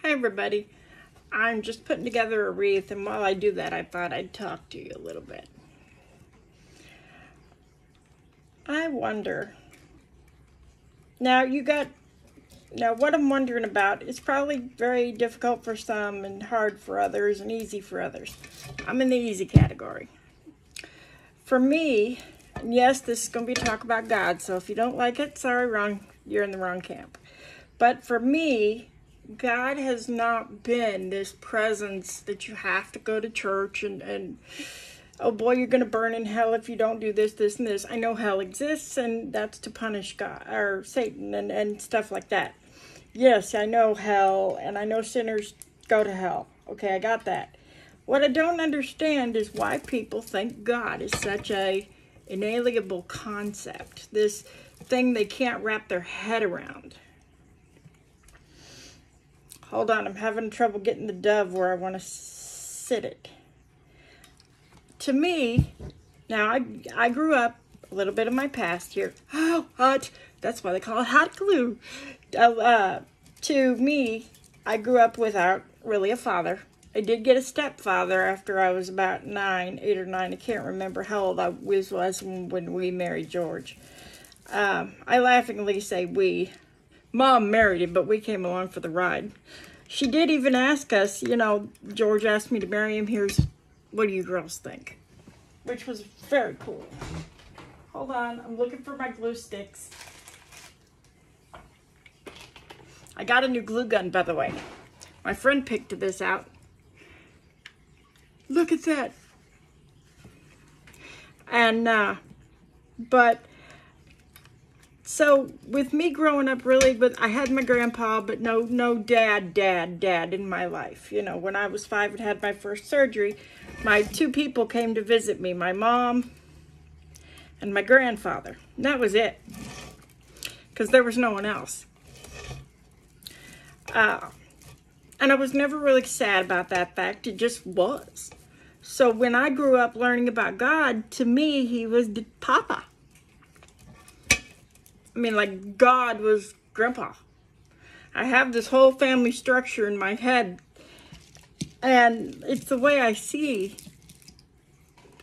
Hi everybody, I'm just putting together a wreath, and while I do that I thought I'd talk to you a little bit. I wonder, now what I'm wondering about is probably very difficult for some and hard for others and easy for others. I'm in the easy category. For me, and yes, this is going to be a talk about God, so if you don't like it, sorry, you're in the wrong camp. But for me, God has not been this presence that you have to go to church and oh boy, you're going to burn in hell if you don't do this, this, and this. I know hell exists, and that's to punish God or Satan and stuff like that. Yes, I know hell, and I know sinners go to hell. Okay, I got that. What I don't understand is why people think God is such a inalienable concept, this thing they can't wrap their head around. Hold on, I'm having trouble getting the dove where I want to sit it. To me, now I grew up, a little bit of my past here. Oh, hot. That's why they call it hot glue. To me, I grew up without really a father. I did get a stepfather after I was about 8 or 9. I can't remember how old I was when we married George. I laughingly say we. Mom married him, but we came along for the ride. She did even ask us, George asked me to marry him. What do you girls think? Which was very cool. Hold on, I'm looking for my glue sticks. I got a new glue gun, by the way. My friend picked this out. Look at that. And, so with me growing up, I had my grandpa, but no dad in my life. When I was 5 and had my first surgery, my 2 people came to visit me, my mom and my grandfather. And that was it, because there was no one else. And I was never really sad about that fact. It just was. So when I grew up learning about God, to me, he was the Papa. I mean, like, God was Grandpa. I have this whole family structure in my head, and it's the way I see.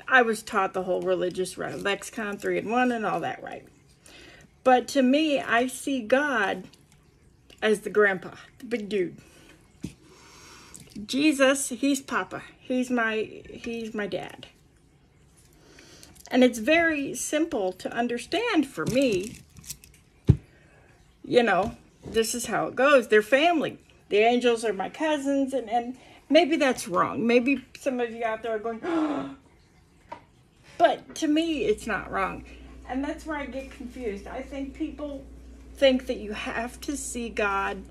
I was taught the whole religious lexicon, 3 and 1, and all that, right? But to me, I see God as the Grandpa, the big dude. Jesus, he's Papa. He's my dad. And it's very simple to understand for me. This is how it goes. They're family. The angels are my cousins, and maybe that's wrong. Maybe some of you out there are going, oh. But to me, it's not wrong. And that's where I get confused. I think people think that you have to see God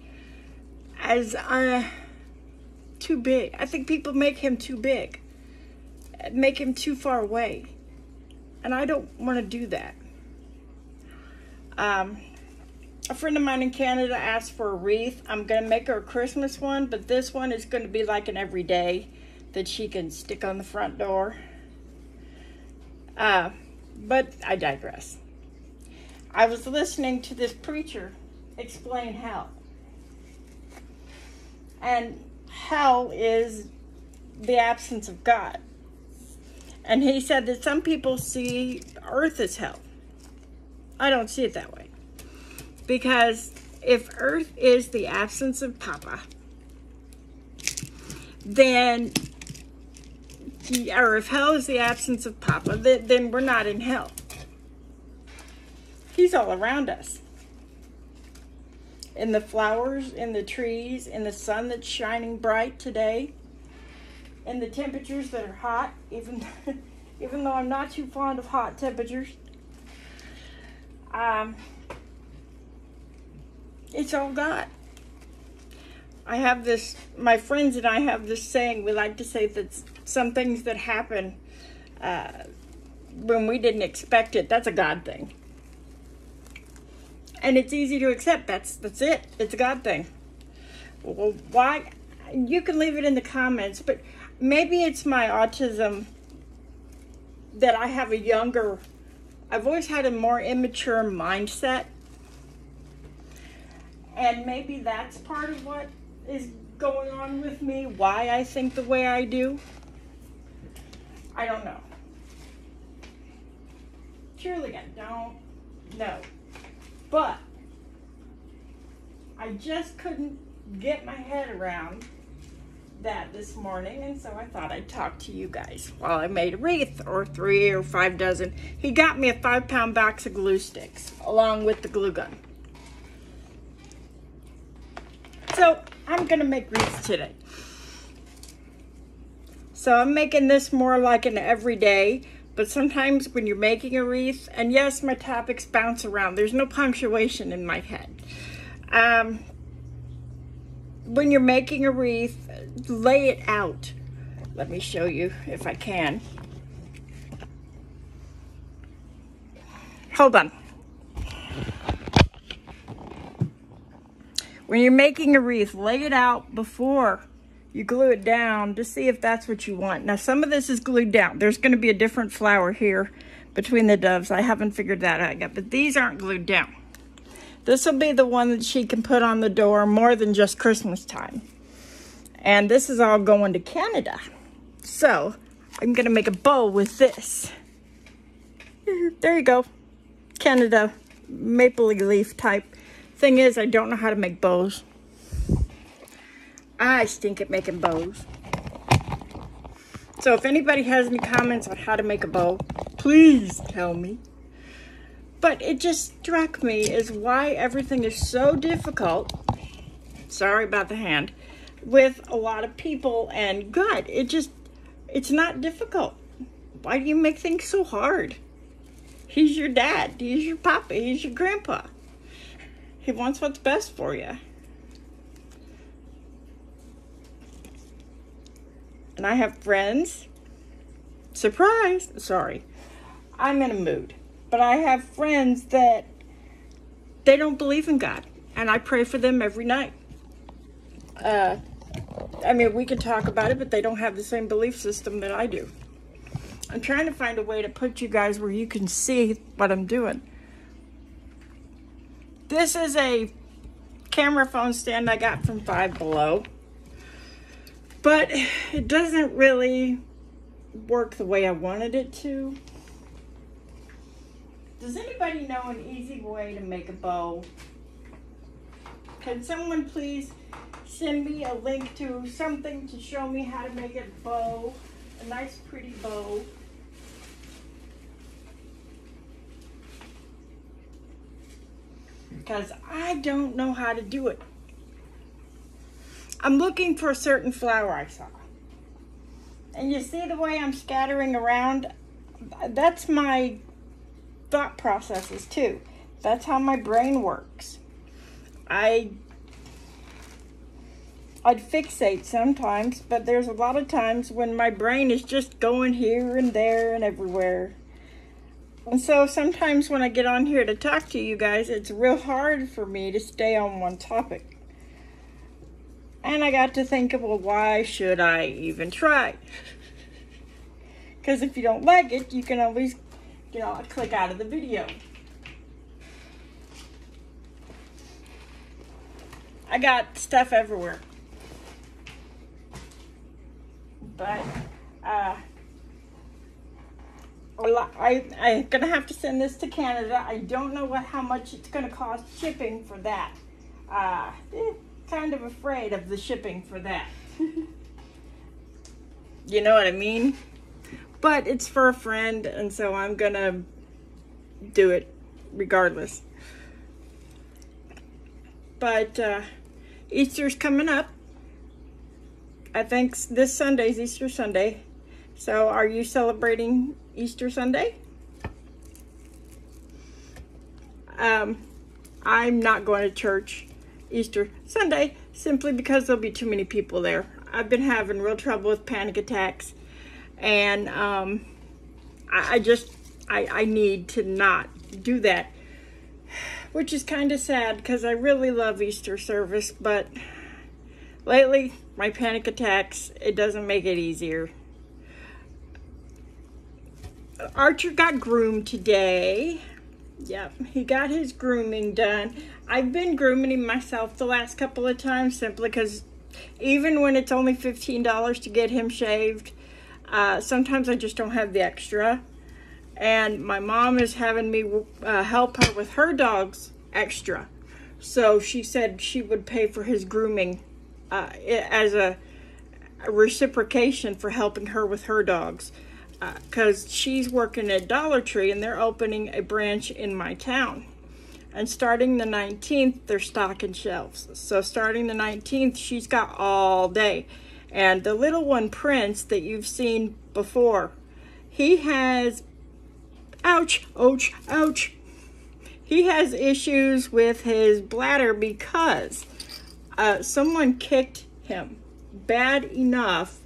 as too big. I think people make him too big, make him too far away. And I don't want to do that. A friend of mine in Canada asked for a wreath. I'm going to make her a Christmas one, but this one is going to be like an everyday that she can stick on the front door. But I digress. I was listening to this preacher explain hell. And hell is the absence of God. And he said that some people see earth as hell. I don't see it that way. Because if earth is the absence of Papa, or if hell is the absence of Papa, then we're not in hell. He's all around us. In the flowers, in the trees, in the sun that's shining bright today, in the temperatures that are hot, even though I'm not too fond of hot temperatures. It's all God. My friends and I have this saying, we like to say that some things that happen when we didn't expect it, that's a God thing. And it's easy to accept. That's it. It's a God thing. Well, why? You can leave it in the comments, but maybe it's my autism that I have I've always had a more immature mindset. And maybe that's part of what is going on with me, why I think the way I do. I don't know. Truly, I don't know. But I just couldn't get my head around that this morning, and so I thought I'd talk to you guys while I made a wreath, or 3 or 5 dozen. He got me a 5-pound box of glue sticks along with the glue gun. So I'm gonna make wreaths today. So I'm making this more like an everyday, but sometimes when you're making a wreath, and yes, my topics bounce around. There's no punctuation in my head. When you're making a wreath, lay it out. Let me show you if I can. Hold on. When you're making a wreath, lay it out before you glue it down to see if that's what you want. Now, some of this is glued down. There's going to be a different flower here between the doves. I haven't figured that out yet, but these aren't glued down. This will be the one that she can put on the door more than just Christmas time. And this is all going to Canada. So, I'm going to make a bow with this. There you go. Canada maple leaf type. Thing is, I don't know how to make bows. I stink at making bows. So if anybody has any comments on how to make a bow, please tell me. But it just struck me as why everything is so difficult. Sorry about the hand. With a lot of people, and God, it's not difficult. Why do you make things so hard? He's your dad. He's your papa. He's your grandpa. He wants what's best for you. And I have friends. Surprise! Sorry. I'm in a mood. But I have friends that they don't believe in God. And I pray for them every night. I mean, we can talk about it, but they don't have the same belief system that I do. I'm trying to find a way to put you guys where you can see what I'm doing. This is a camera phone stand I got from Five Below. But it doesn't really work the way I wanted it to. Does anybody know an easy way to make a bow? Can someone please send me a link to something to show me how to make a bow? A nice pretty bow. Because I don't know how to do it. I'm looking for a certain flower I saw. And you see the way I'm scattering around? That's my thought processes too. That's how my brain works. I'd fixate sometimes, but there's a lot of times when my brain is just going here and there and everywhere. And so sometimes when I get on here to talk to you guys, it's real hard for me to stay on one topic. And I got to think of, well, why should I even try? Because if you don't like it, you can always, click out of the video. I got stuff everywhere. But, I'm gonna have to send this to Canada. I don't know how much it's gonna cost shipping for that. Kind of afraid of the shipping for that. You know what I mean? But it's for a friend, and so I'm gonna do it regardless. But Easter's coming up. I think this Sunday's Easter Sunday. So are you celebrating Easter Sunday? I'm not going to church Easter Sunday simply because there'll be too many people there. I've been having real trouble with panic attacks, and I need to not do that, which is kind of sad because I really love Easter service, but lately my panic attacks, it doesn't make it easier. Archer got groomed today. Yep, he got his grooming done. I've been grooming him myself the last couple of times simply because Even when it's only $15 to get him shaved, sometimes I just don't have the extra. And my mom is having me help her with her dogs extra. So she said she would pay for his grooming as a reciprocation for helping her with her dogs. Because she's working at Dollar Tree and they're opening a branch in my town. And starting the 19th, they're stocking shelves. So starting the 19th, she's got all day. And the little one, Prince, that you've seen before, he has, ouch, ouch, ouch. He has issues with his bladder because someone kicked him bad enough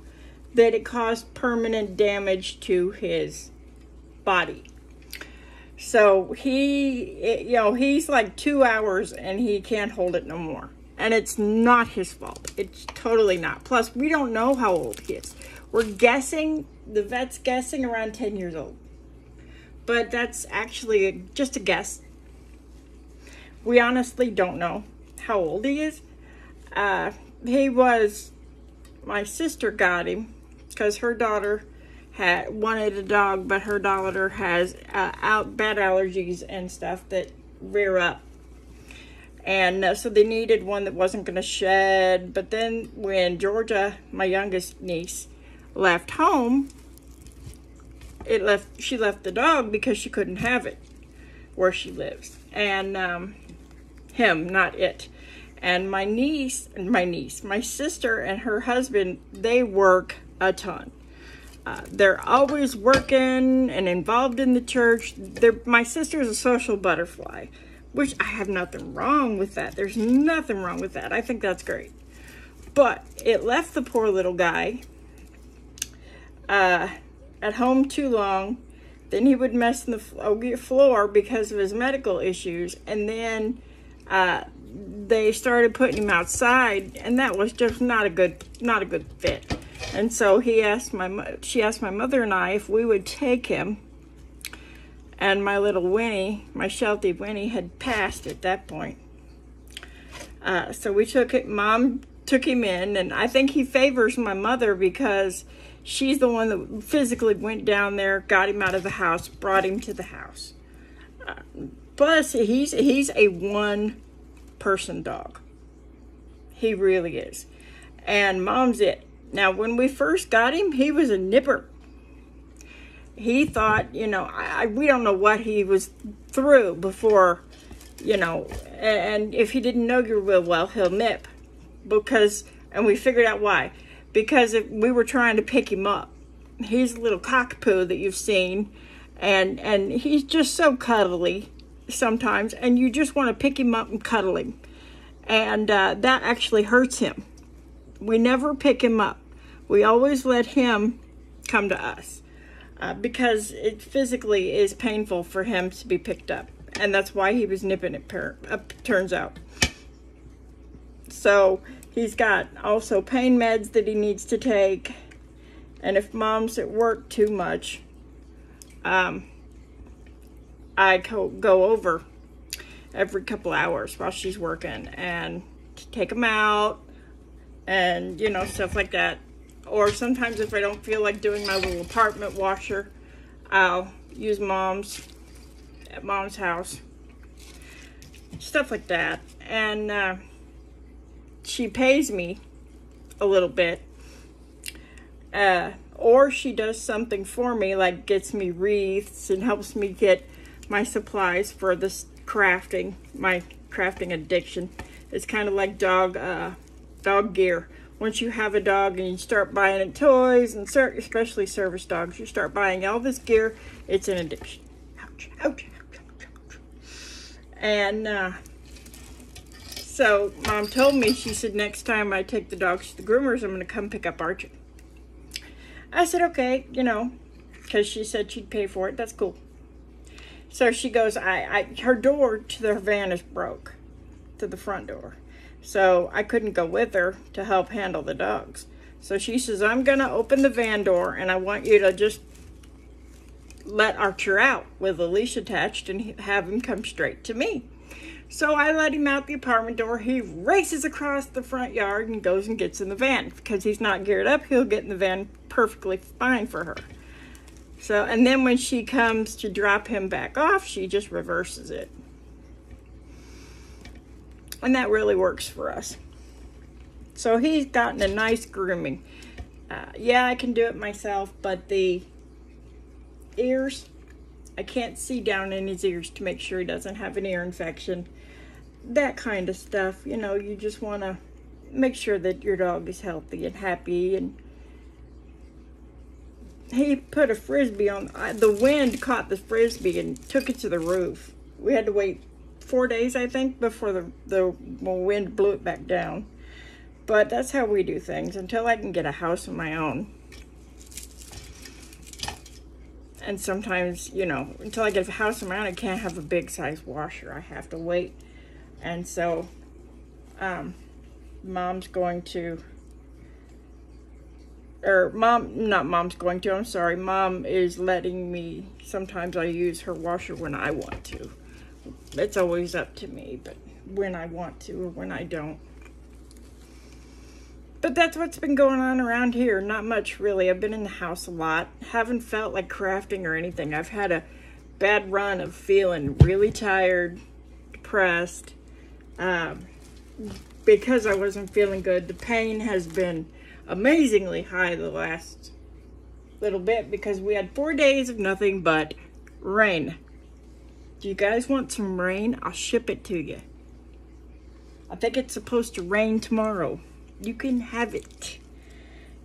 that it caused permanent damage to his body. So he's like 2 hours and he can't hold it no more. And it's not his fault. It's totally not. Plus, we don't know how old he is. We're guessing, the vet's guessing around 10 years old. But that's actually just a guess. We honestly don't know how old he is. My sister got him because her daughter wanted a dog, but her daughter has bad allergies and stuff that rear up. And so they needed one that wasn't going to shed. But then when Georgia, my youngest niece, left home, she left the dog because she couldn't have it where she lives. And him, not it. And my sister and her husband, they work a ton. They're always working and involved in the church. My sister is a social butterfly, which I have nothing wrong with that. There's nothing wrong with that. I think that's great. But it left the poor little guy at home too long. Then he would mess in the floor because of his medical issues. And then they started putting him outside, and that was just not a good fit. And so she asked my mother and I if we would take him. And my little Winnie, my Sheltie Winnie, had passed at that point. So we took it. Mom took him in, and I think he favors my mother because she's the one that physically went down there, got him out of the house, brought him to the house. Plus, he's a one-person dog. He really is. And Mom's it. Now, when we first got him, he was a nipper. He thought, we don't know what he was through before, and if he didn't know you real well, he'll nip. And we figured out why. Because if we were trying to pick him up. He's a little cockapoo that you've seen, and he's just so cuddly sometimes, and you just want to pick him up and cuddle him. And that actually hurts him. We never pick him up. We always let him come to us because it physically is painful for him to be picked up. And that's why he was nipping it, turns out. So he's got also pain meds that he needs to take. And if Mom's at work too much, I go over every couple hours while she's working and take him out and, stuff like that. Or sometimes if I don't feel like doing my little apartment washer, I'll use Mom's at Mom's house. Stuff like that. And she pays me a little bit. Or she does something for me, like gets me wreaths and helps me get my supplies for this crafting, my crafting addiction. It's kind of like dog gear. Once you have a dog and you start buying it toys, and especially service dogs, you start buying all this gear, it's an addiction. Ouch, ouch, ouch, ouch, ouch. And so Mom told me, she said, next time I take the dogs to the groomers, I'm going to come pick up Archie. I said, okay, because she said she'd pay for it. That's cool. So she goes, her door to their van is broke, to the front door. So I couldn't go with her to help handle the dogs. So she says, I'm going to open the van door, and I want you to just let Archer out with a leash attached and have him come straight to me. So I let him out the apartment door. He races across the front yard and goes and gets in the van. Because he's not geared up, he'll get in the van perfectly fine for her. So, and then when she comes to drop him back off, she just reverses it. And that really works for us. So he's gotten a nice grooming. Yeah, I can do it myself, but the ears, I can't see down in his ears to make sure he doesn't have an ear infection. That kind of stuff. You know, you just want to make sure that your dog is healthy and happy. And he put a Frisbee on, the wind caught the Frisbee and took it to the roof. We had to wait 4 days, I think, before the wind blew it back down. But that's how we do things until I can get a house of my own. And sometimes, you know, until I get a house of my own, I can't have a big size washer. I have to wait. And so, Mom's going to, or I'm sorry, Mom is letting me, sometimes I use her washer when I want to. It's always up to me, but when I want to or when I don't. But that's what's been going on around here. Not much, really. I've been in the house a lot. Haven't felt like crafting or anything. I've had a bad run of feeling really tired, depressed, because I wasn't feeling good. The pain has been amazingly high the last little bit because we had 4 days of nothing but rain. Do you guys want some rain? I'll ship it to you. I think it's supposed to rain tomorrow. You can have it.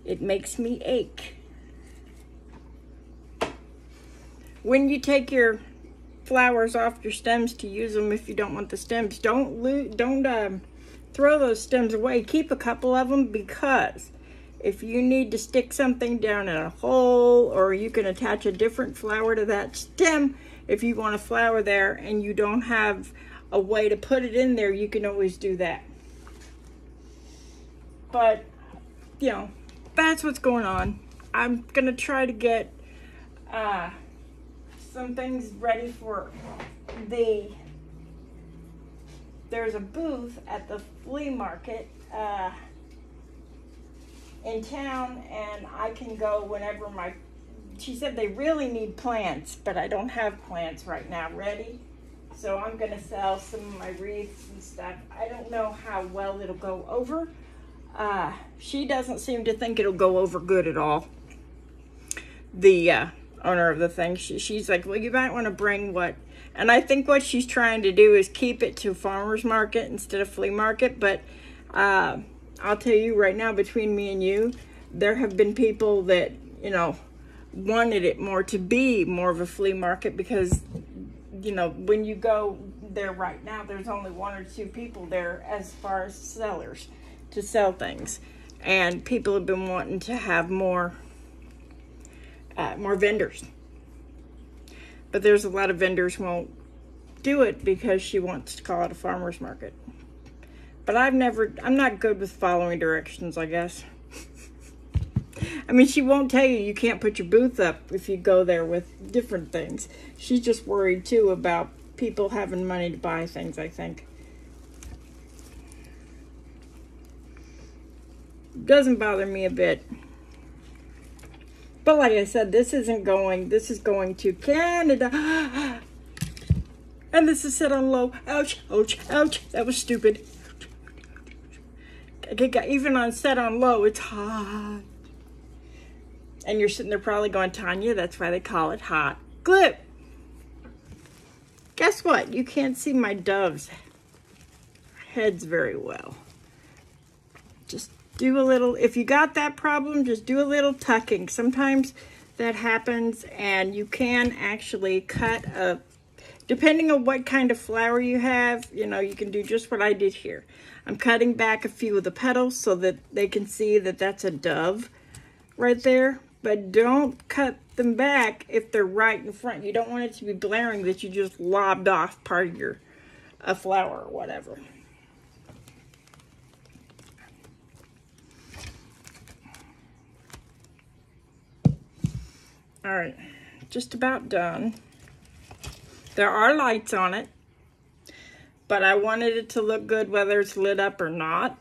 It makes me ache. When you take your flowers off your stems to use them, if you don't want the stems, don't throw those stems away. Keep a couple of them, because if you need to stick something down in a hole, or you can attach a different flower to that stem, if you want a flower there and you don't have a way to put it in there, you can always do that. But, you know, that's what's going on. I'm going to try to get some things ready for there's a booth at the flea market in town, and I can go whenever she said they really need plants, but I don't have plants right now ready. So I'm going to sell some of my wreaths and stuff. I don't know how well it'll go over. She doesn't seem to think it'll go over good at all. The owner of the thing, she's like, well, you might want to bring what, and I think what she's trying to do is keep it to farmer's market instead of flea market. But I'll tell you right now, between me and you, there have been people that, you know, wanted it more to be more of a flea market, because, you know, when you go there right now, there's only 1 or 2 people there as far as sellers to sell things, and people have been wanting to have more vendors, but there's a lot of vendors won't do it because she wants to call it a farmer's market. But I'm not good with following directions, I guess. I mean, she won't tell you can't put your booth up if you go there with different things. She's just worried too about people having money to buy things, I think. Doesn't bother me a bit. But like I said, this is going to Canada. And this is set on low. Ouch, ouch, ouch. That was stupid. Even on set on low, it's hot. And you're sitting there probably going, Tanya, that's why they call it hot glue. Guess what? You can't see my dove's heads very well. Just do a little, if you got that problem, just do a little tucking. Sometimes that happens, and you can actually cut depending on what kind of flower you have, you know, you can do just what I did here. I'm cutting back a few of the petals so that they can see that that's a dove right there. But don't cut them back if they're right in front. You don't want it to be blaring that you just lobbed off part of your flower or whatever. All right, just about done. There are lights on it. but I wanted it to look good whether it's lit up or not.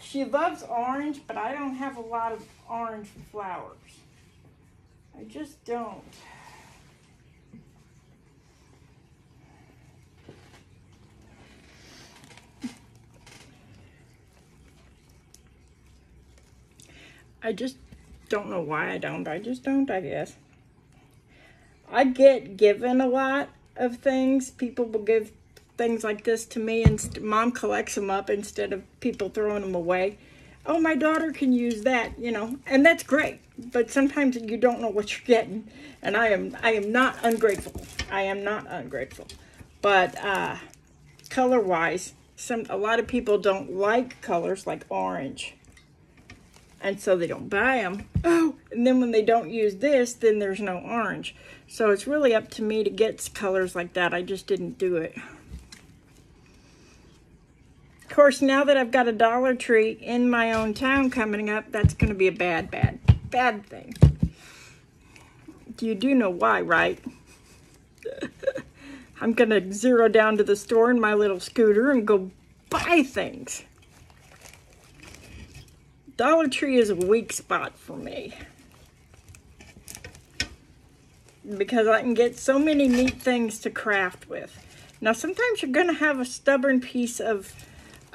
She loves orange, but I don't have a lot of orange flowers. I just don't. I just don't know why I don't. I just don't, I guess. I get given a lot of things. People will give things like this to me, and Mom collects them up instead of people throwing them away. Oh, my daughter can use that, you know, and that's great. But sometimes you don't know what you're getting, and I am not ungrateful. I am not ungrateful. But color-wise, a lot of people don't like colors like orange, and so they don't buy them. Oh, and then when they don't use this, then there's no orange. So it's really up to me to get colors like that. I just didn't do it. Of course, now that I've got a Dollar Tree in my own town coming up, that's going to be a bad thing. You do know why, right? I'm going to zero down to the store in my little scooter and go buy things. Dollar Tree is a weak spot for me, because I can get so many neat things to craft with. Now, sometimes you're going to have a stubborn piece of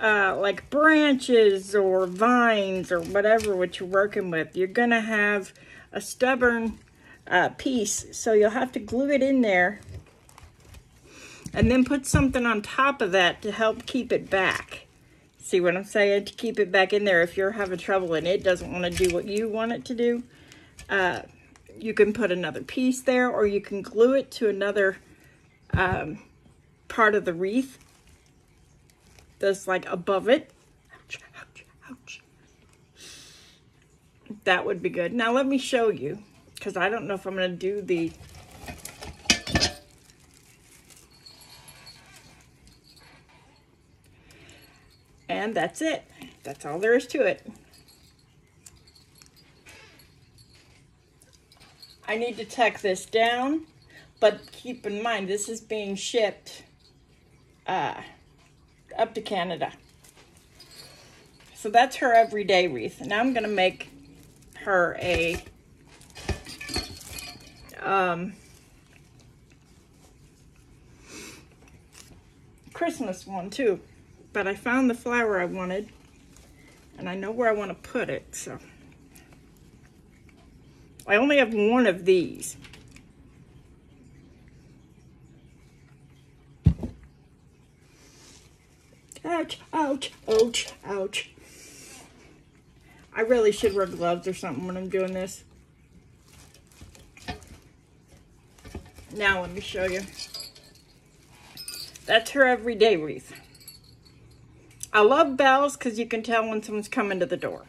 like branches or vines or whatever what you're working with. You're going to have a stubborn piece, so you'll have to glue it in there and then put something on top of that to help keep it back. See what I'm saying? To keep it back in there if you're having trouble and it doesn't want to do what you want it to do. You can put another piece there, or you can glue it to another part of the wreath that's like above it. Ouch, ouch, ouch. That would be good. Now let me show you, because I don't know if I'm going to do the... And that's it. That's all there is to it. I need to tuck this down, but keep in mind this is being shipped up to Canada. So that's her everyday wreath. Now I'm going to make her a Christmas one too. But I found the flower I wanted, and I know where I want to put it, so. I only have one of these. Ouch, ouch, ouch, ouch. I really should wear gloves or something when I'm doing this. Now let me show you. That's her everyday wreath. I love bells because you can tell when someone's coming to the door.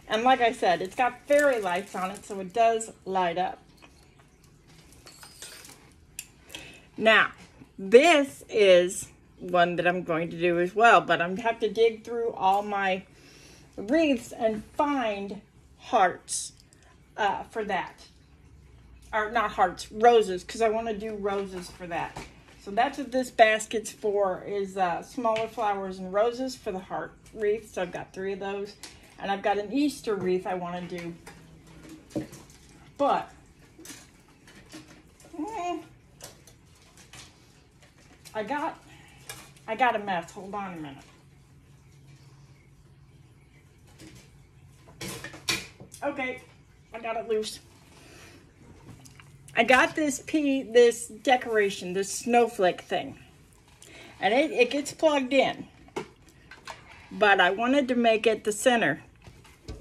And like I said, it's got fairy lights on it, so it does light up. Now, this is one that I'm going to do as well, but I'm have to dig through all my wreaths and find hearts for that. Or not hearts, roses, because I want to do roses for that. So that's what this basket's for, is smaller flowers and roses for the heart wreath. So I've got 3 of those. And I've got an Easter wreath I want to do. But I got a mess. Hold on a minute. Okay, I got it loose. I got this decoration, this snowflake thing. And it gets plugged in. But I wanted to make it the center.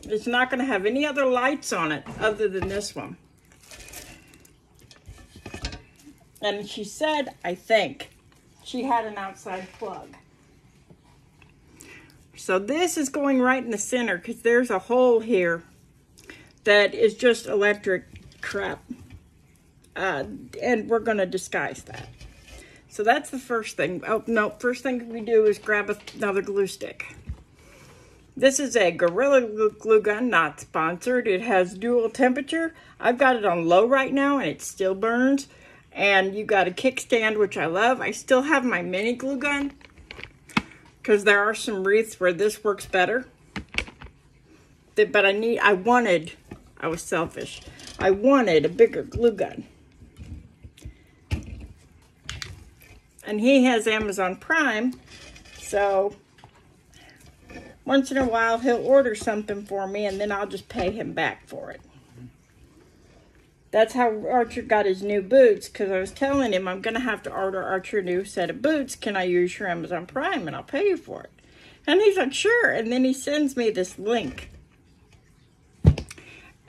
It's not going to have any other lights on it other than this one. And she said, I think, she had an outside plug. So this is going right in the center because there's a hole here that is just electric crap. And we're going to disguise that. So that's the first thing. Oh, no, first thing we do is grab another glue stick. This is a Gorilla Glue Gun, not sponsored. It has dual temperature. I've got it on low right now and it still burns. And you got a kickstand, which I love. I still have my mini glue gun because there are some wreaths where this works better. But I was selfish. I wanted a bigger glue gun. And he has Amazon Prime, so once in a while he'll order something for me and then I'll just pay him back for it. That's how Archer got his new boots, because I was telling him I'm going to have to order Archer a new set of boots. Can I use your Amazon Prime and I'll pay you for it? And he's like, sure. And then he sends me this link.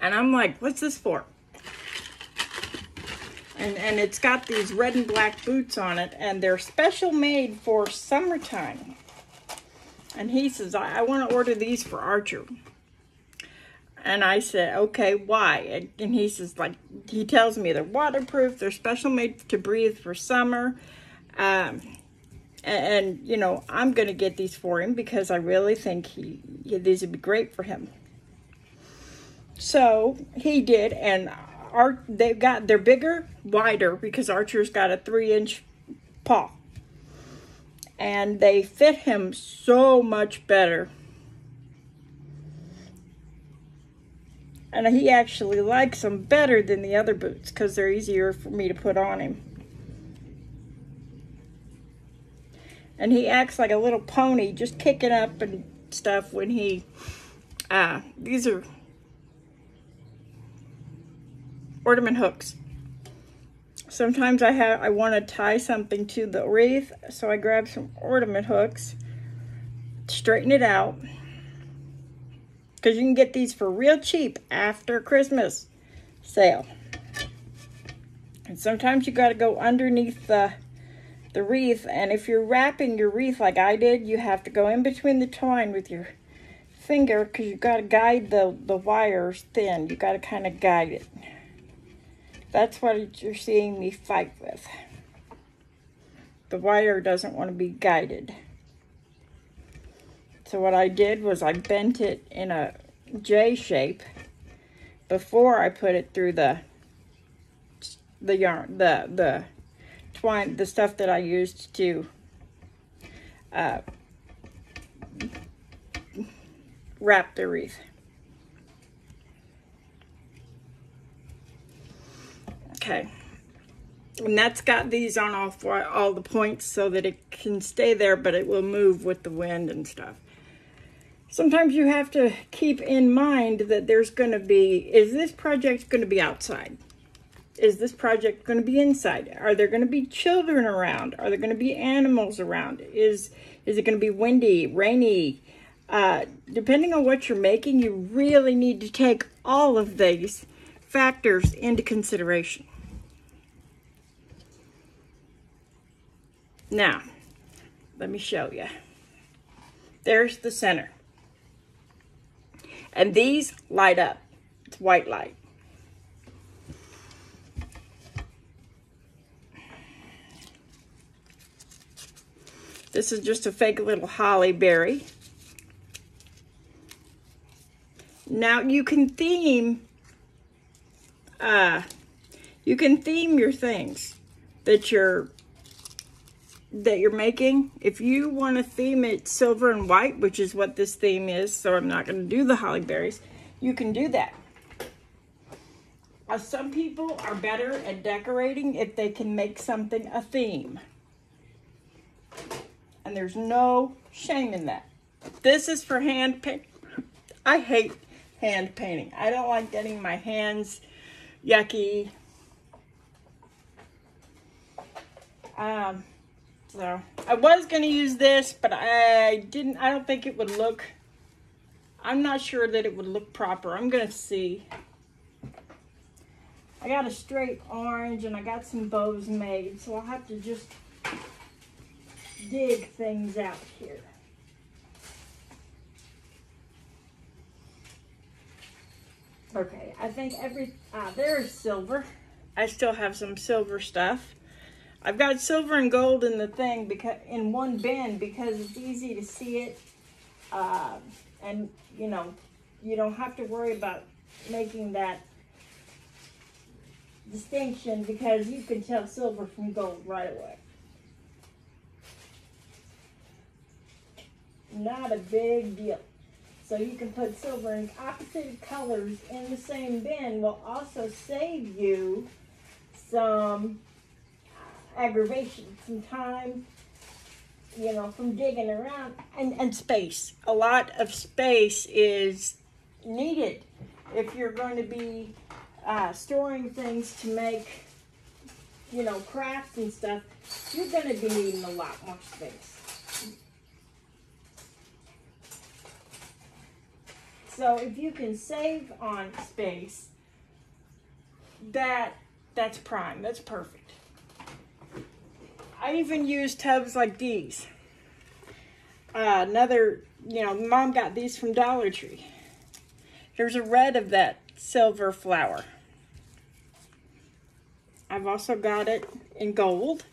And I'm like, what's this for? And it's got these red and black boots on it, and they're special made for summertime. And he says, I want to order these for Archer. And I said, okay, why? And he says, like, he tells me they're waterproof, they're special made to breathe for summer. And you know, I'm going to get these for him because I really think these would be great for him. So he did, and they're bigger, wider, because Archer's got a 3-inch paw. And they fit him so much better. And he actually likes them better than the other boots because they're easier for me to put on him. And he acts like a little pony, just kicking up and stuff when he, these are ornament hooks. Sometimes I want to tie something to the wreath, so I grab some ornament hooks, straighten it out, because you can get these for real cheap after Christmas sale. And sometimes you got to go underneath the wreath, and if you're wrapping your wreath like I did, you have to go in between the twine with your finger, because you got to guide the wires thin. You got to kind of guide it. That's what you're seeing me fight with. The wire doesn't want to be guided. So what I did was I bent it in a J shape before I put it through the yarn, the twine, the stuff that I used to wrap the wreath. Okay, and that's got these on all the points so that it can stay there, but it will move with the wind and stuff. Sometimes you have to keep in mind that there's going to be, is this project going to be outside? Is this project going to be inside? Are there going to be children around? Are there going to be animals around? Is it going to be windy, rainy? Depending on what you're making, you really need to take all of these factors into consideration. Now, let me show you. There's the center. And these light up. It's white light. This is just a fake little holly berry. Now you can theme your things that you're making. If you want to theme it silver and white, which is what this theme is, so I'm not going to do the holly berries, you can do that. Some people are better at decorating if they can make something a theme. And there's no shame in that. This is for hand paint. I hate hand painting. I don't like getting my hands yucky. So I was going to use this, but I don't think it would look, I'm not sure that it would look proper. I'm going to see. I got a straight orange and I got some bows made, so I'll have to just dig things out here. Okay, I think there's silver. I still have some silver stuff. I've got silver and gold in the thing in one bin because it's easy to see it. And you know, you don't have to worry about making that distinction because you can tell silver from gold right away. Not a big deal. So you can put silver in opposite colors in the same bin will also save you some aggravation, some time, you know, from digging around, and space. A lot of space is needed if you're going to be storing things to make, you know, crafts and stuff. You're going to be needing a lot more space. So if you can save on space, that's prime. That's perfect. I even use tubs like these. Another, you know, Mom got these from Dollar Tree. Here's a red of that silver flower. I've also got it in gold.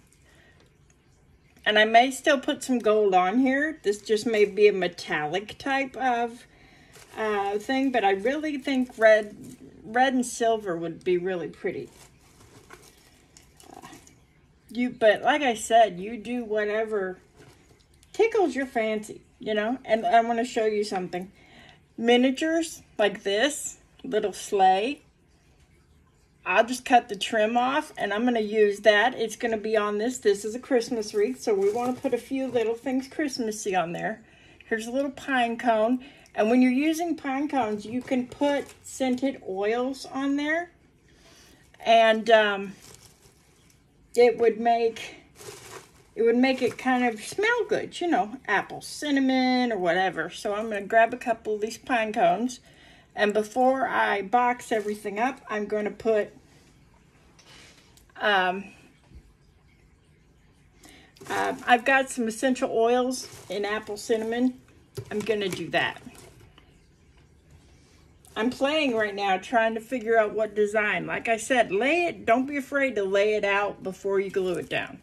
And I may still put some gold on here. This just may be a metallic type of thing, but I really think red and silver would be really pretty. But like I said, you do whatever tickles your fancy, you know. And I want to show you something. Miniatures like this little sleigh. I'll just cut the trim off, and I'm going to use that. It's going to be on this. This is a Christmas wreath, so we want to put a few little things Christmassy on there. Here's a little pine cone. And when you're using pine cones, you can put scented oils on there. And it would make it kind of smell good, you know, apple cinnamon or whatever. So I'm going to grab a couple of these pine cones. And before I box everything up, I'm going to put I've got some essential oils in apple cinnamon. I'm going to do that. I'm playing right now trying to figure out what design. Like I said, don't be afraid to lay it out before you glue it down.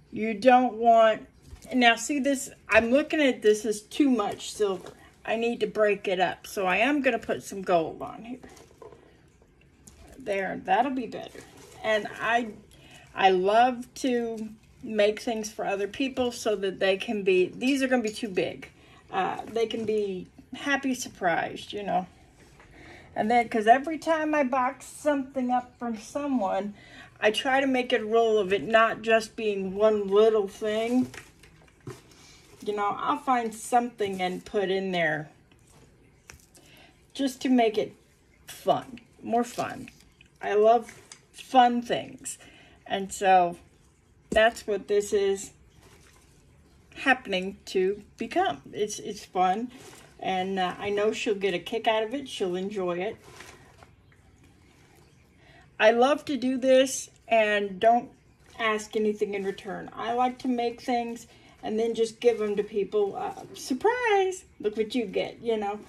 You don't want, now see this, I'm looking at this as too much silver. I need to break it up. So I am going to put some gold on here. There, that'll be better. And I love to make things for other people so that they can be, these are going to be too big. They can be happy surprised, you know. And then, because every time I box something up from someone, I try to make it a rule of it not just being one little thing. You know, I'll find something and put in there just to make it fun, more fun. I love fun things. And so that's what this is happening to become. It's fun. And I know she'll get a kick out of it. She'll enjoy it. I love to do this and don't ask anything in return. I like to make things and then just give them to people. Surprise! Look what you get, you know.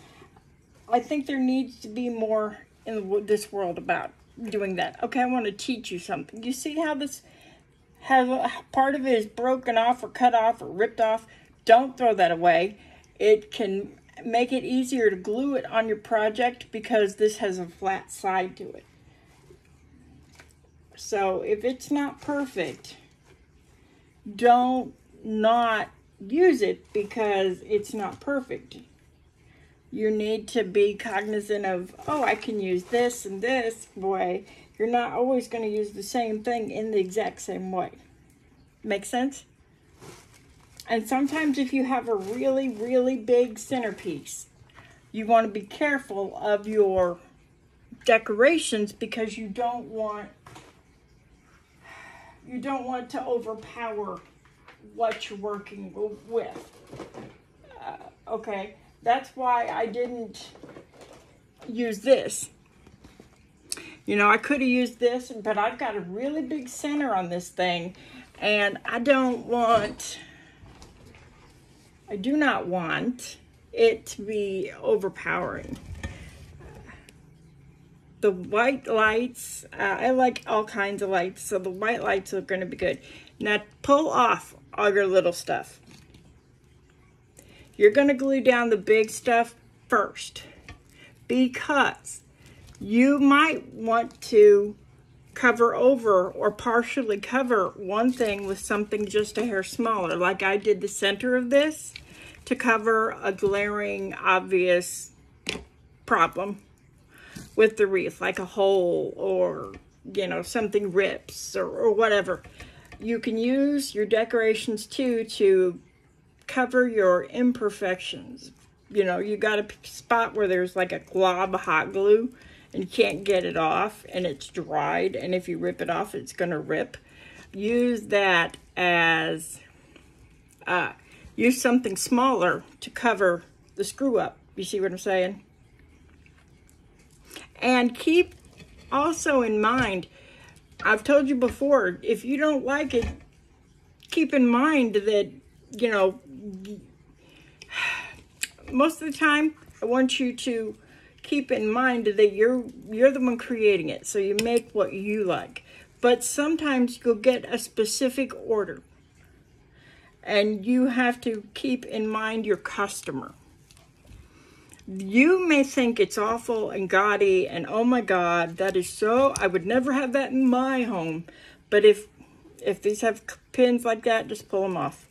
I think there needs to be more in this world about doing that. Okay, I want to teach you something. You see how this has part of it is broken off or cut off or ripped off? Don't throw that away. It can make it easier to glue it on your project because this has a flat side to it. So if it's not perfect, don't not use it because it's not perfect. You need to be cognizant of, oh, I can use this and this way. You're not always going to use the same thing in the exact same way. Make sense? And sometimes if you have a really, really big centerpiece, you want to be careful of your decorations because you don't want to overpower what you're working with. Okay, that's why I didn't use this. You know, I could have used this, but I've got a really big center on this thing, and I do not want it to be overpowering. The white lights, I like all kinds of lights, so the white lights are going to be good. Now pull off all your little stuff. You're going to glue down the big stuff first because you might want to cover over or partially cover one thing with something just a hair smaller. Like I did the center of this to cover a glaring, obvious problem with the wreath, like a hole or, you know, something rips or whatever. You can use your decorations too to cover your imperfections. You know, you got a spot where there's like a glob of hot glue and you can't get it off and it's dried, and if you rip it off it's gonna rip. Use that as use something smaller to cover the screw up. You see what I'm saying? And keep also in mind, I've told you before, if you don't like it, keep in mind that, you know, most of the time I want you to keep in mind that you're the one creating it, so you make what you like. But sometimes you'll get a specific order and you have to keep in mind your customer. You may think it's awful and gaudy and oh my God, that is so, I would never have that in my home. But if these have pins like that, just pull them off.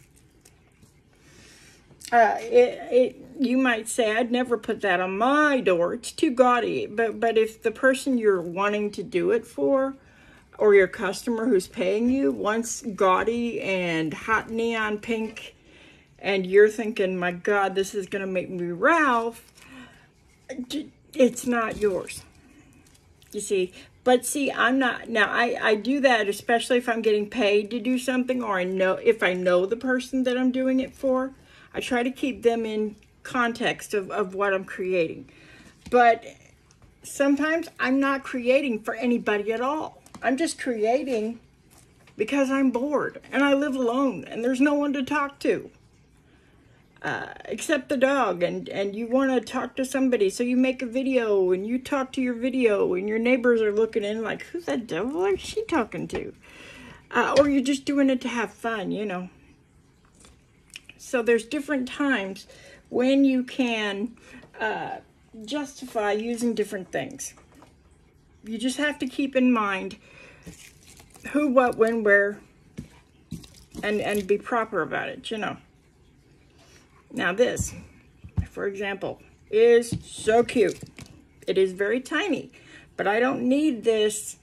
You might say, I'd never put that on my door. It's too gaudy. But if the person you're wanting to do it for, or your customer who's paying you, wants gaudy and hot neon pink, and you're thinking, my God, this is going to make me Ralph, it's not yours. You see? But see, I'm not, now I do that especially if I'm getting paid to do something, or if I know the person that I'm doing it for. I try to keep them in context of what I'm creating. But sometimes I'm not creating for anybody at all. I'm just creating because I'm bored and I live alone and there's no one to talk to. Except the dog, and you want to talk to somebody, so you make a video and you talk to your video and your neighbors are looking in like, who's that devil is she talking to? Or you're just doing it to have fun, you know. So there's different times when you can justify using different things. You just have to keep in mind who, what, when, where, and be proper about it, you know. Now this, for example, is so cute. It is very tiny, but I don't need this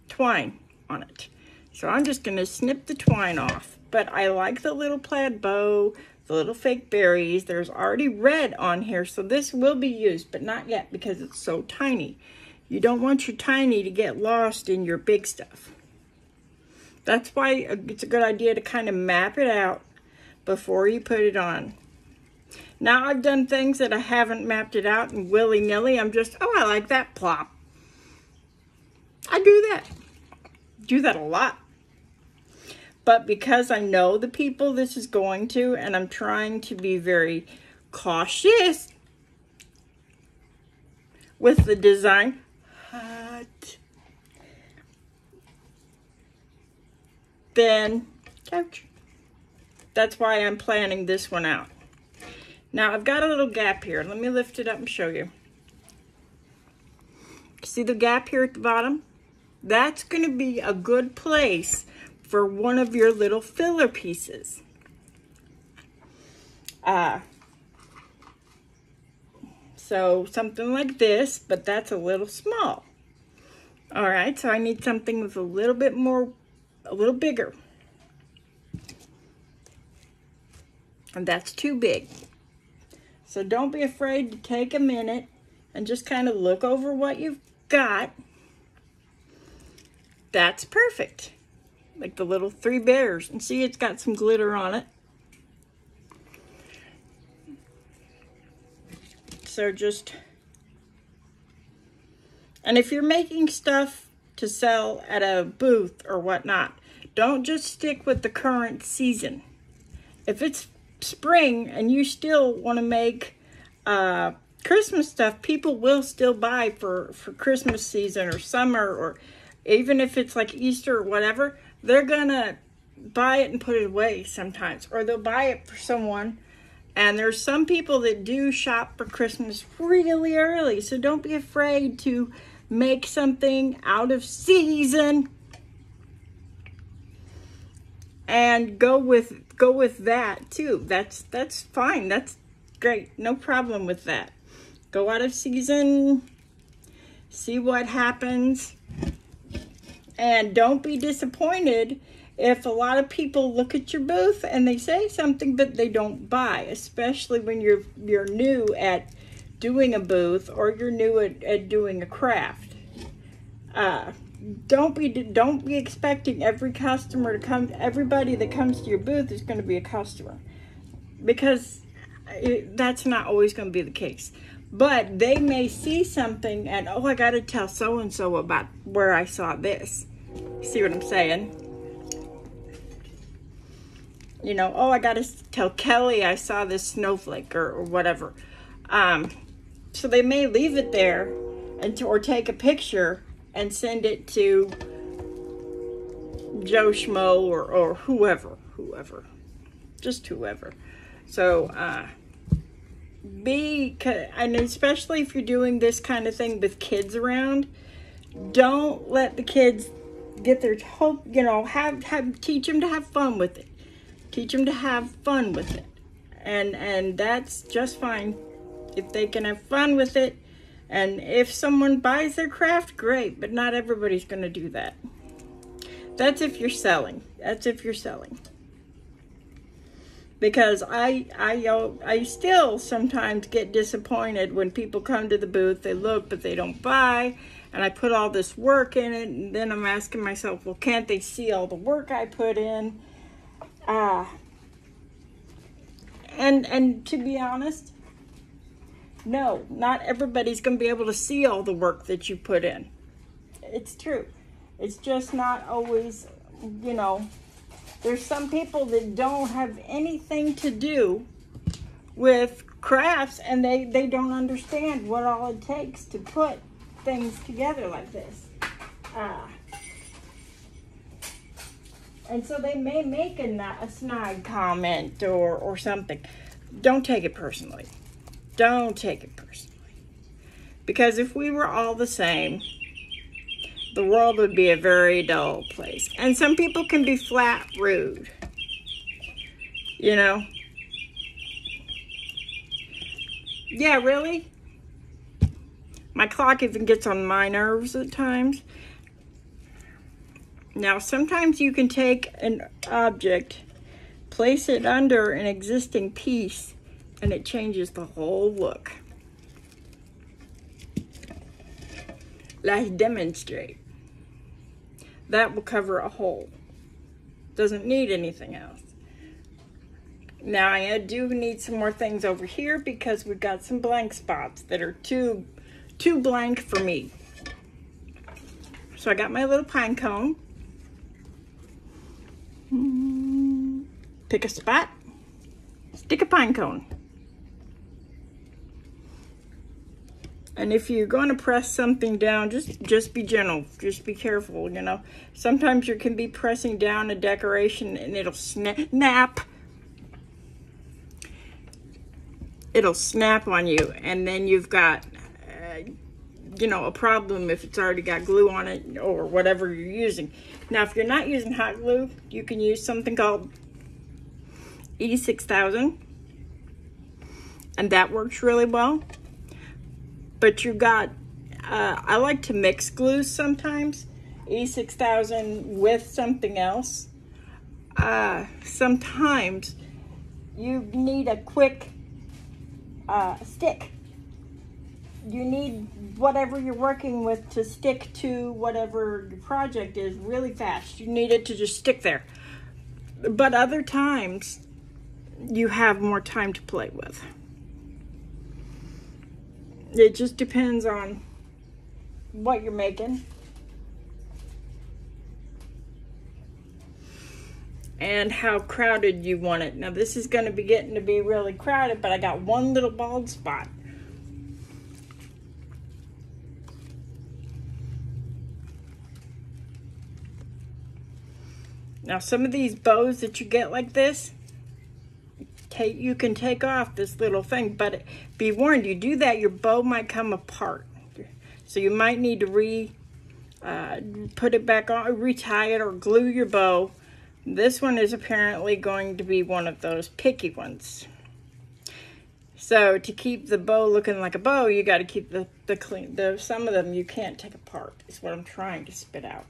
twine on it. So I'm just going to snip the twine off. But I like the little plaid bow, the little fake berries. There's already red on here, so this will be used, but not yet because it's so tiny. You don't want your tiny to get lost in your big stuff. That's why it's a good idea to kind of map it out before you put it on. Now I've done things that I haven't mapped it out and willy-nilly. I'm just, oh, I like that, plop. I do that a lot. But because I know the people this is going to, and I'm trying to be very cautious with the design, then ouch. That's why I'm planning this one out. Now I've got a little gap here. Let me lift it up and show you. See the gap here at the bottom? That's going to be a good place for one of your little filler pieces. So something like this, but that's a little small. All right, so I need something with a little bit more, a little bigger. And that's too big. So don't be afraid to take a minute and just kind of look over what you've got. That's perfect. Like the little three bears. And see, it's got some glitter on it. So just, and if you're making stuff to sell at a booth or whatnot, don't just stick with the current season. If it's spring and you still want to make Christmas stuff, people will still buy for Christmas season or summer, or even if it's like Easter or whatever, they're gonna buy it and put it away sometimes, or they'll buy it for someone. And there's some people that do shop for Christmas really early, so don't be afraid to make something out of season and go with that too. That's fine. That's great. No problem with that. Go out of season, see what happens, and don't be disappointed if a lot of people look at your booth and they say something but they don't buy, especially when you're new at doing a booth or you're new at doing a craft. Don't be expecting every customer to come. Everybody that comes to your booth is going to be a customer, because that's not always going to be the case. But they may see something and, oh, I got to tell so and so about where I saw this. See what I'm saying? You know, oh, I got to tell Kelly I saw this snowflake or whatever. So they may leave it there or take a picture and send it to Joe Schmo or whoever, just whoever. So, and especially if you're doing this kind of thing with kids around, don't let the kids get their hope, you know, teach them to have fun with it. Teach them to have fun with it. And that's just fine if they can have fun with it. And if someone buys their craft, great, but not everybody's going to do that. That's if you're selling. Because I still sometimes get disappointed when people come to the booth, they look, but they don't buy, and I put all this work in it, and then I'm asking myself, well, can't they see all the work I put in? And to be honest, no, not everybody's going to be able to see all the work that you put in. It's true. It's just not always, you know, there's some people that don't have anything to do with crafts, and they don't understand what all it takes to put things together like this. And so they may make a snide comment or something. Don't take it personally. Don't take it personally. Because if we were all the same, the world would be a very dull place. And some people can be flat rude. You know? Yeah, really? My clock even gets on my nerves at times. Now, sometimes you can take an object, place it under an existing piece, and it changes the whole look. Let's demonstrate. That will cover a hole. Doesn't need anything else. Now, I do need some more things over here because we've got some blank spots that are too blank for me. So I got my little pine cone. Pick a spot, stick a pine cone. And if you're going to press something down, just be gentle, just be careful, you know. Sometimes you can be pressing down a decoration and it'll snap. It'll snap on you, and then you've got, you know, a problem if it's already got glue on it or whatever you're using. Now, if you're not using hot glue, you can use something called E6000, and that works really well. But you got, I like to mix glues sometimes, E6000 with something else. Sometimes you need a quick stick. You need whatever you're working with to stick to whatever your project is really fast. You need it to just stick there. But other times, you have more time to play with. It just depends on what you're making. And how crowded you want it. Now, this is going to be getting to be really crowded, but I got one little bald spot. Now, some of these bows that you get like this, you can take off this little thing, but be warned, you do that, your bow might come apart. So you might need to put it back on, retie it, or glue your bow. This one is apparently going to be one of those picky ones. So to keep the bow looking like a bow, you got to keep the clean. Some of them you can't take apart, is what I'm trying to spit out.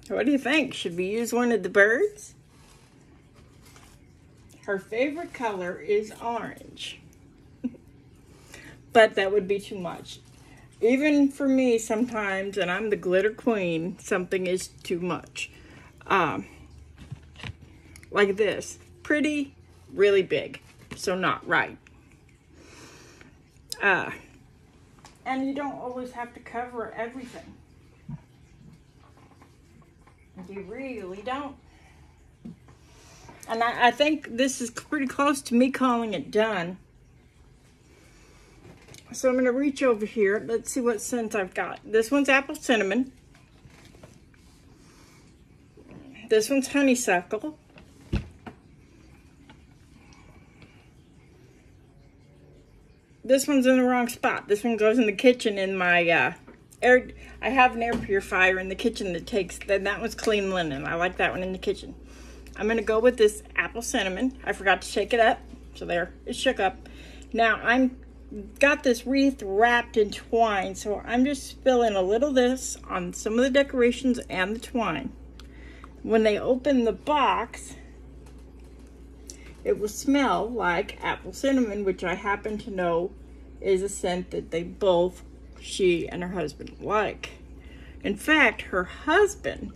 What do you think? Should we use one of the birds? Her favorite color is orange. But that would be too much. Even for me sometimes, and I'm the glitter queen, something is too much. Like this. Pretty, really big. So not right. And you don't always have to cover everything. You really don't. And I think this is pretty close to me calling it done. So I'm going to reach over here. Let's see what scents I've got. This one's apple cinnamon. This one's honeysuckle. This one's in the wrong spot. This one goes in the kitchen in my air. I have an air purifier in the kitchen that takes, that one's clean linen. I like that one in the kitchen. I'm going to go with this apple cinnamon. I forgot to shake it up. So there, it shook up. Now I'm got this wreath wrapped in twine, so I'm just spilling a little of this on some of the decorations and the twine. When they open the box, it will smell like apple cinnamon, which I happen to know is a scent that they both, she and her husband, like. In fact, her husband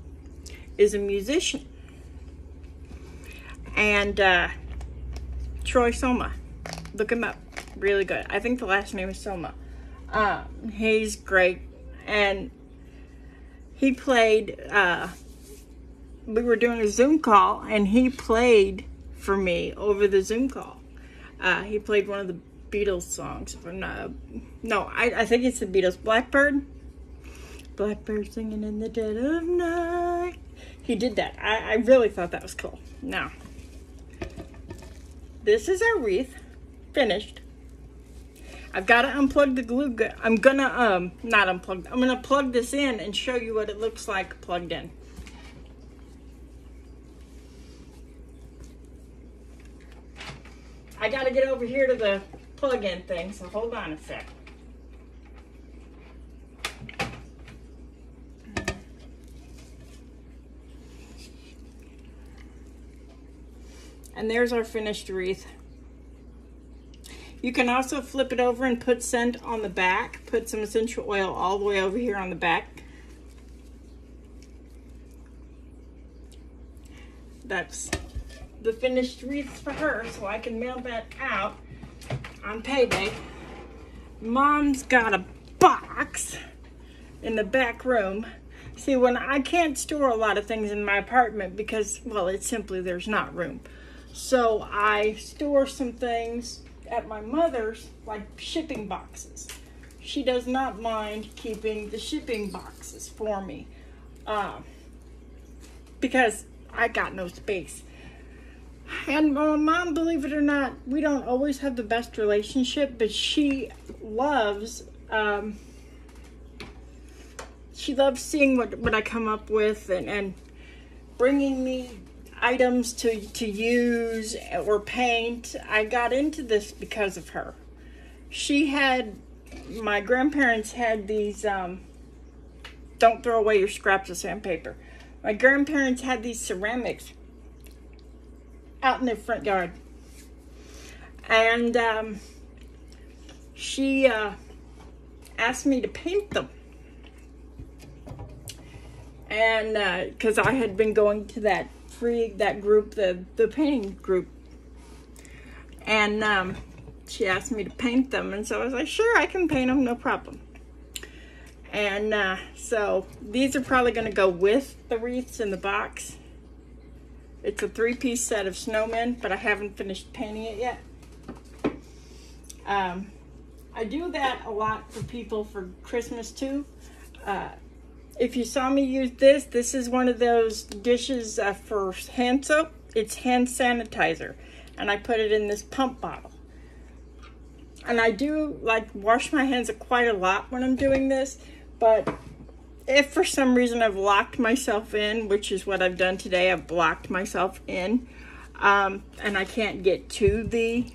is a musician. And Troy Soma, look him up. Really good. I think the last name is Soma. He's great. And he played, we were doing a Zoom call, and he played for me over the Zoom call. He played one of the Beatles songs. I think it's the Beatles. Blackbird. Blackbird singing in the dead of night. He did that. I really thought that was cool. Now, this is our wreath. Finished. I've got to unplug the glue gun. I'm gonna, not unplug. I'm gonna plug this in and show you what it looks like plugged in. I got to get over here to the plug-in thing, so hold on a sec. And there's our finished wreath. You can also flip it over and put scent on the back. Put some essential oil all the way over here on the back. That's the finished wreath for her, so I can mail that out on payday. Mom's got a box in the back room. See, when I can't store a lot of things in my apartment because, well, it's simply there's not room. So I store some things at my mother's, like shipping boxes. She does not mind keeping the shipping boxes for me because I got no space. And Mom, believe it or not, we don't always have the best relationship, but she loves seeing what I come up with and bringing me items to use or paint. I got into this because of her. My grandparents had these, don't throw away your scraps of sandpaper. My grandparents had these ceramics out in their front yard. And she asked me to paint them. And because I had been going to that group, the painting group. And she asked me to paint them. And so I was like, sure, I can paint them, no problem. And so these are probably going to go with the wreaths in the box. It's a 3-piece set of snowmen, but I haven't finished painting it yet. I do that a lot for people for Christmas too. If you saw me use this is one of those dishes for hand soap. It's hand sanitizer, and I put it in this pump bottle. And I do like wash my hands quite a lot when I'm doing this, but if for some reason I've locked myself in, which is what I've done today, I've blocked myself in, and I can't get to the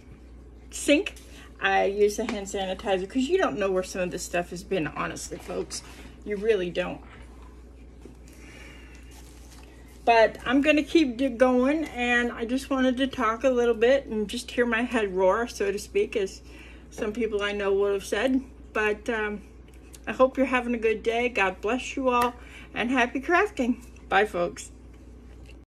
sink, I use the hand sanitizer, because you don't know where some of this stuff has been, honestly, folks. You really don't. But I'm going to keep going, and I just wanted to talk a little bit and just hear my head roar, so to speak, as some people I know would have said. But I hope you're having a good day. God bless you all, and happy crafting. Bye, folks.